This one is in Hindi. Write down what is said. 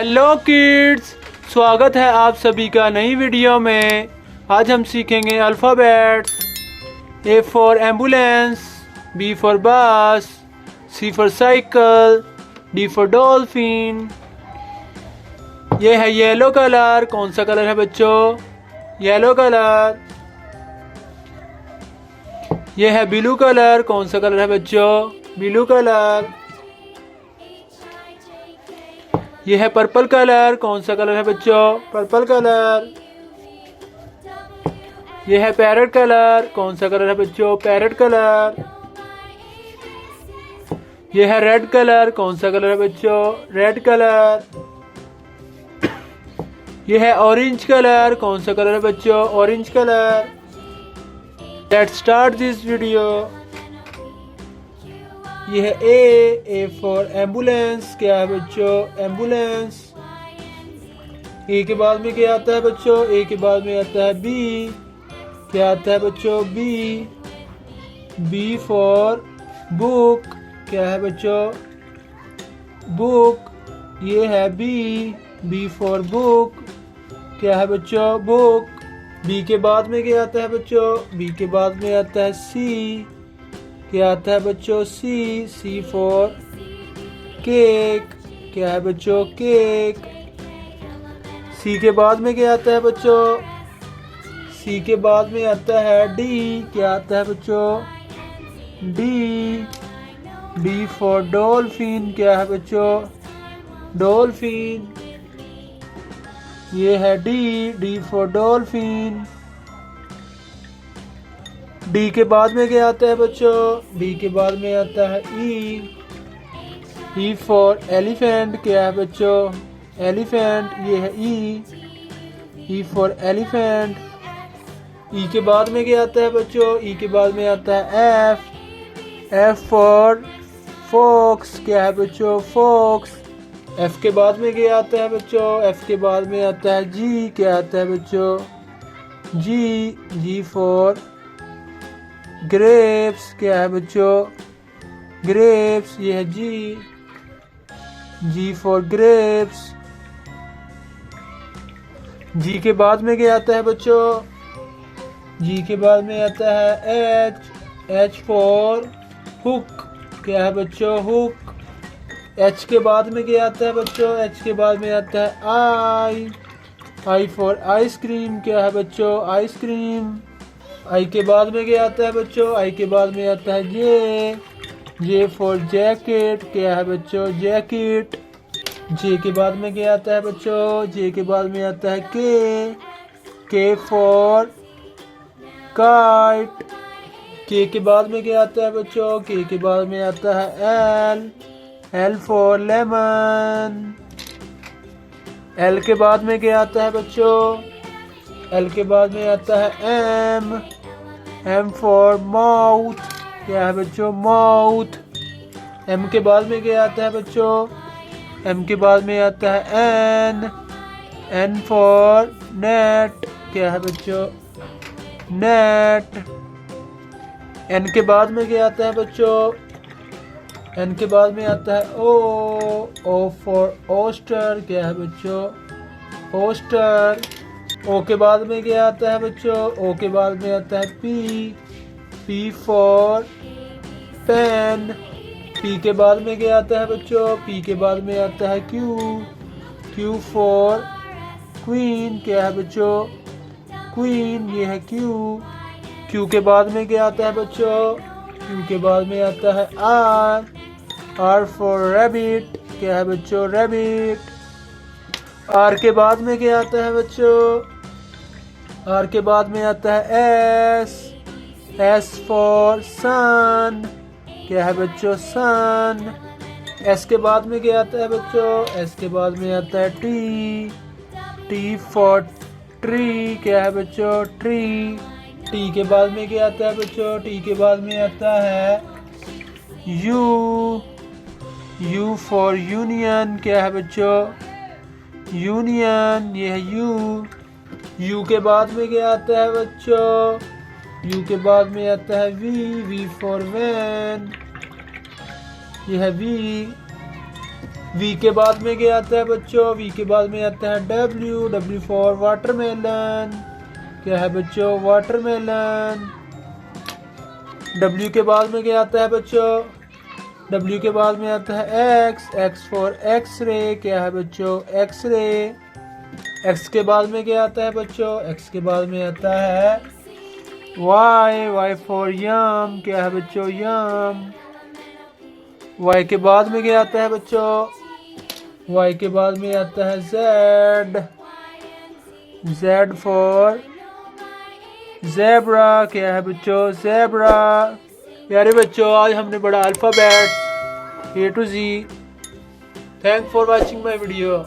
हेलो किड्स, स्वागत है आप सभी का नई वीडियो में। आज हम सीखेंगे alphabets. A for ambulance, B for bus, C for cycle, D for dolphin. ये है येलो कलर। कौन सा कलर है बच्चों? Yellow colour. ये है ब्लू कलर। कौन सा कलर है बच्चों? Blue colour. ये है पर्पल कलर। कौन सा कलर है बच्चों? Purple colour. ये है पैरेट कलर। कौन सा कलर है बच्चों? Parrot colour. ये है रेड कलर। कौन सा कलर है बच्चों? Red colour. ये है ऑरेंज कलर। कौन सा कलर है बच्चों? Orange colour. Let's start this video. ये है ए फॉर एम्बुलेंस। क्या है बच्चों? एम्बुलेंस। ए के बाद में क्या आता है बच्चों? ए के बाद में आता है बी। क्या आता है बच्चों? बी। B for book. क्या है बच्चों? बुक। ये है बी। B for book. क्या है बच्चों? बुक। बी के बाद में क्या आता है बच्चों? बी के बाद में आता है सी। क्या आता है बच्चों? सी। सी फॉर केक। क्या है बच्चों? केक। सी के बाद में क्या आता है बच्चों? सी के बाद में आता है डी। क्या आता है बच्चों? डी। D for dolphin. क्या है बच्चों? डॉल्फिन। ये है D. D for dolphin. D के बाद में क्या आता है बच्चों? डी के बाद में आता है ई। E for elephant. क्या है बच्चों? एलिफेंट। ये है ई। E for elephant. ई के बाद में क्या आता है बच्चों? ई के बाद में आता है एफ। F for fox. क्या है बच्चों? फॉक्स। एफ के बाद में क्या आता है बच्चों? एफ के बाद में आता है जी। क्या आता है बच्चों? जी। जी फॉर ग्रेप्स। क्या है बच्चों? ग्रेप्स। ये है जी। जी फॉर ग्रेप्स। जी के बाद में क्या आता है बच्चों? जी के बाद में आता है एच। H for hook. क्या है बच्चों? हुक। एच के बाद में क्या आता है बच्चों? एच के बाद में आता है आई। I for ice cream. क्या है बच्चों? आइसक्रीम। आई के बाद में क्या आता है बच्चों? आई के बाद में आता है जे। J for jacket. क्या है बच्चों? जैकेट। जे के बाद में क्या आता है बच्चों? जे के बाद में आता है के। के फॉर काइट। के के बाद में क्या आता है बच्चों? के के बाद में आता है L. L for lemon. L के बाद में क्या आता है बच्चों? एल के बाद में आता है एम। M for mouth. क्या है बच्चों? माउथ। एम के बाद में क्या आता है बच्चों? एम के बाद में आता है एन। N for net. क्या है बच्चों? नेट। एन के बाद में क्या आता है बच्चों? एन के बाद में आता है ओ। O for oyster. क्या है बच्चों? ओस्टर। ओ के बाद में क्या आता है बच्चों? ओ के बाद में आता है पी। P for pen. पी के बाद में क्या आता है बच्चों? पी के बाद में आता है क्यू। Q for queen. क्या है बच्चों? क्वीन। ये है क्यू। क्यू के बाद में क्या आता है बच्चों? क्यू के बाद में आता है आर। Are for rabbit. क्या है बच्चों? रैबिट। आर के बाद में क्या आता है बच्चों? आर के बाद में आता है एस। एस फॉर सन। क्या है बच्चों? सन। एस के बाद में क्या आता है बच्चों? एस के बाद में आता है टी। T for tree. क्या है बच्चों? ट्री। टी के बाद में क्या आता है बच्चों? टी के बाद में आता है यू। You for union. क्या है बच्चों? यूनियन। ये है यू। यू के बाद में क्या आता है बच्चों? यू के बाद में आता है वी। We for van. ये है वी। वी के बाद में क्या आता है बच्चों? वी के बाद में आता है डब्ल्यू। W for watermelon. क्या है बच्चों? वाटरमेलन। डब्ल्यू के बाद में क्या आता है बच्चों? डब्ल्यू के बाद में आता है एक्स। X for x ray. क्या है बच्चों? एक्सरे। एक्स के बाद में क्या आता है बच्चों? एक्स के बाद में आता है वाई। वाई फॉर यम। क्या है बच्चों? यम। वाई के बाद में क्या आता है बच्चों? वाई के बाद में आता है जेड। Z for zebra. क्या है बच्चों? ज़ेब्रा। प्यारे बच्चों, आज हमने पढ़ा alphabets A to Z। Thank for watching my video.